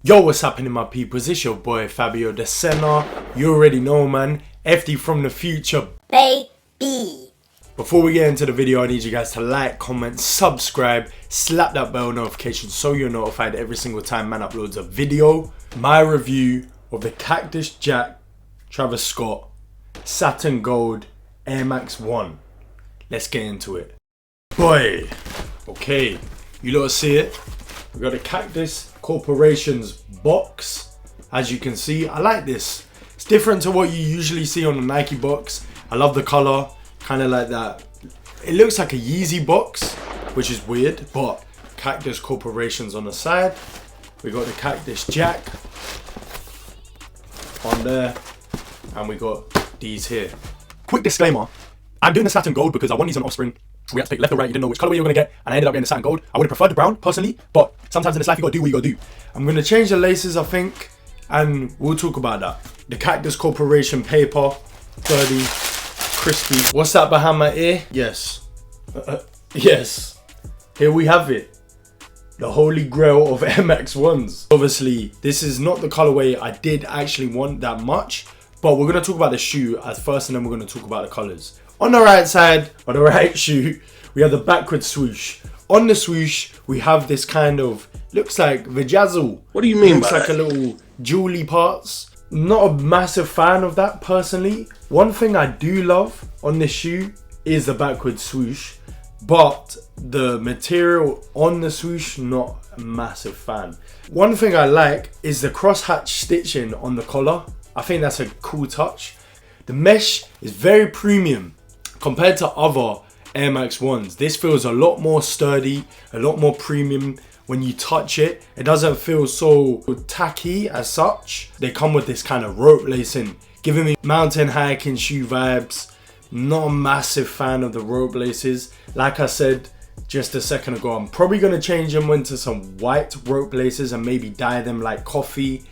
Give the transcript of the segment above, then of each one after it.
Yo, what's happening, my peoples? It's your boy Fabio the Senna. You already know, man. FD from the future, baby. Before we get into the video, I need you guys to like, comment, subscribe, slap that bell notification so you're notified every single time man uploads a video. My review of the Cactus Jack Travis Scott Saturn Gold Air Max 1. Let's get into it. Boy, okay, you lot see it. We got a Cactus Corporation's box. As you can see, I like this. It's different to what you usually see on the Nike box. I love the color, kind of like that. It looks like a Yeezy box, which is weird, but Cactus Corporation's on the side. We got the Cactus Jack on there, and we got these here. Quick disclaimer, I'm doing the Saturn Gold because I want these on Offspring. We had to pick left or right, you didn't know which colorway you were going to get, and I ended up getting the Saturn Gold. I would have preferred the brown, personally, but sometimes in this life you got to do what you got to do. I'm going to change the laces, I think, and we'll talk about that. The Cactus Corporation paper, dirty, crispy. What's that behind my ear? Yes. Yes. Here we have it. The holy grail of Air Max 1s. Obviously, this is not the colorway I did actually want that much, but we're going to talk about the shoe at first, and then we're going to talk about the colors. On the right side, on the right shoe, we have the backward swoosh. On the swoosh, we have this kind of, looks like vajazzle. What do you mean by that? Looks like a little jewelry parts. Not a massive fan of that personally. One thing I do love on this shoe is the backward swoosh, but the material on the swoosh, not a massive fan. One thing I like is the crosshatch stitching on the collar. I think that's a cool touch. The mesh is very premium compared to other Air Max 1s. This feels a lot more sturdy, a lot more premium. When you touch it, it doesn't feel so tacky as such. They come with this kind of rope lacing, giving me mountain hiking shoe vibes. Not a massive fan of the rope laces. Like I said just a second ago, I'm probably going to change them into some white rope laces and maybe dye them like coffee.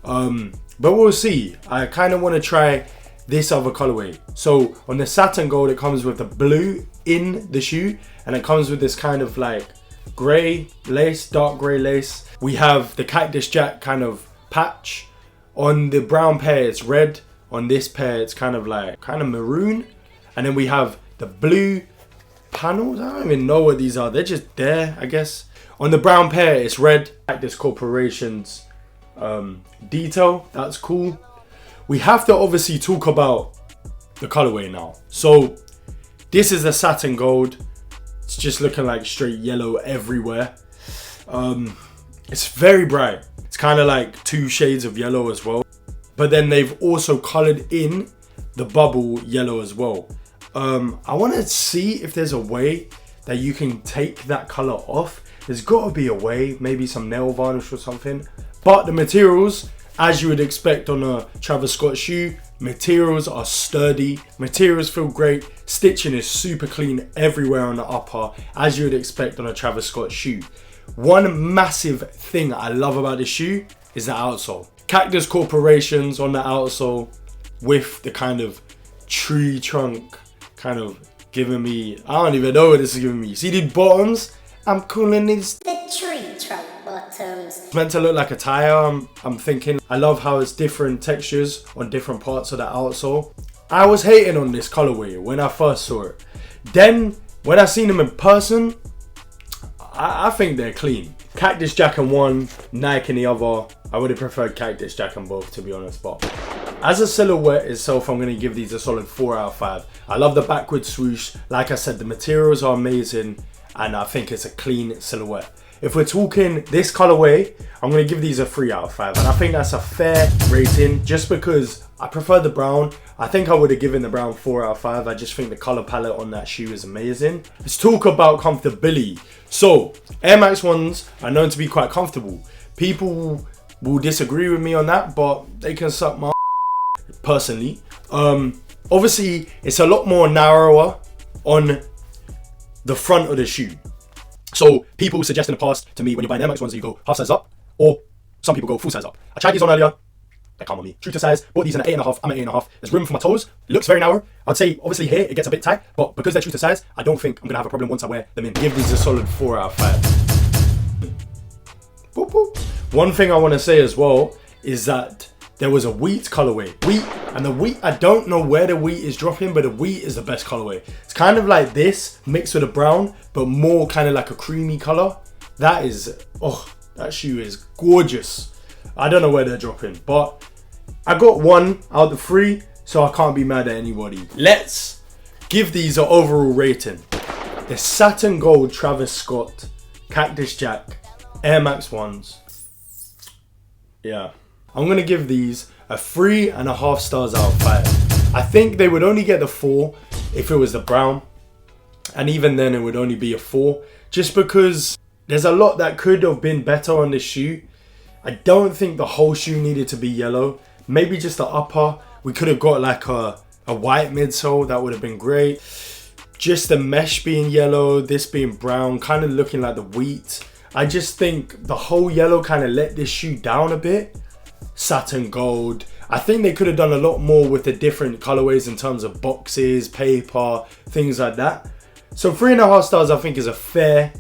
But we'll see. I kind of want to try this other colorway. So on the Saturn Gold, it comes with the blue in the shoe, and it comes with this kind of like grey lace, dark grey lace. We have the Cactus Jack kind of patch. On the brown pair, it's red. On this pair, it's kind of maroon. And then we have the blue panels. I don't even know what these are. They're just there, I guess. On the brown pair, it's red. Cactus Corporation's detail. That's cool. We have to obviously talk about the colorway now. So this is the Saturn Gold. It's just looking like straight yellow everywhere. It's very bright. It's kind of like two shades of yellow as well. But then they've also colored in the bubble yellow as well. I want to see if there's a way that you can take that color off. There's got to be a way, maybe some nail varnish or something. But the materials, as you would expect on a Travis Scott shoe, materials are sturdy, materials feel great, stitching is super clean everywhere on the upper, as you would expect on a Travis Scott shoe. One massive thing I love about this shoe is the outsole. Cactus Corporation's on the outsole with the kind of tree trunk kind of giving me, I don't even know what this is giving me. See the bottoms? I'm calling these the tree trunk bottoms. It's meant to look like a tire, I'm thinking. I love how it's different textures on different parts of the outsole. I was hating on this colorway when I first saw it. Then, when I seen them in person, I think they're clean. Cactus Jack in one, Nike in the other. I would have preferred Cactus Jack in both, to be honest, but as a silhouette itself, I'm going to give these a solid 4 out of 5. I love the backward swoosh. Like I said, the materials are amazing, and I think it's a clean silhouette. If we're talking this colorway, I'm going to give these a 3 out of 5. And I think that's a fair rating just because I prefer the brown. I think I would have given the brown 4 out of 5. I just think the color palette on that shoe is amazing. Let's talk about comfortability. So, Air Max 1s are known to be quite comfortable. People will disagree with me on that, but they can suck my personally. Obviously, it's a lot more narrower on the front of the shoe. So people suggest in the past to me when you're buying Air Max 1s, you go half size up, or some people go full size up. I tried these on earlier. They come on me. True to size, bought these in an 8.5. I'm an 8.5. There's room for my toes. It looks very narrow. I'd say obviously here it gets a bit tight, but because they're true to size, I don't think I'm gonna have a problem once I wear them in. Give these a solid 4 out of 5. Boop, boop. One thing I want to say as well is that there was a wheat colorway. Wheat, and the wheat, I don't know where the wheat is dropping, but the wheat is the best colorway. It's kind of like this mixed with a brown, but more kind of like a creamy color. That is, oh, that shoe is gorgeous. I don't know where they're dropping, but I got 1 out of the 3, so I can't be mad at anybody. Let's give these an overall rating. The Saturn Gold Travis Scott Cactus Jack Air Max 1s. Yeah. I'm going to give these a 3.5 stars out of 5. I think they would only get the 4 if it was the brown. And even then it would only be a 4. Just because there's a lot that could have been better on this shoe. I don't think the whole shoe needed to be yellow. Maybe just the upper. We could have got like a white midsole. That would have been great. Just the mesh being yellow, this being brown, kind of looking like the wheat. I just think the whole yellow kind of let this shoe down a bit. Saturn Gold. I think they could have done a lot more with the different colorways in terms of boxes, paper, things like that. So 3.5 stars I think is a fair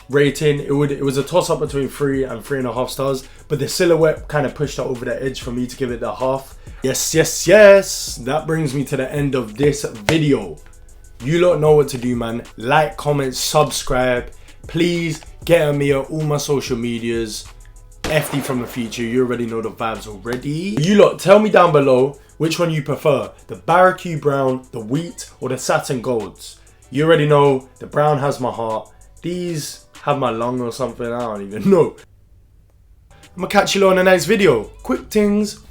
rating. It was a toss up between 3 and 3.5 stars, but the silhouette kind of pushed it over the edge for me to give it the half. Yes. That brings me to the end of this video. You lot know what to do, man. Like, comment, subscribe. Please get at me on all my social medias. FD from the future, you already know the vibes already. You lot, tell me down below which one you prefer. The Barracuda Brown, the Wheat, or the Saturn Golds. You already know the brown has my heart. These have my lung or something, I don't even know. I'm gonna catch you lot in the next video. Quick things.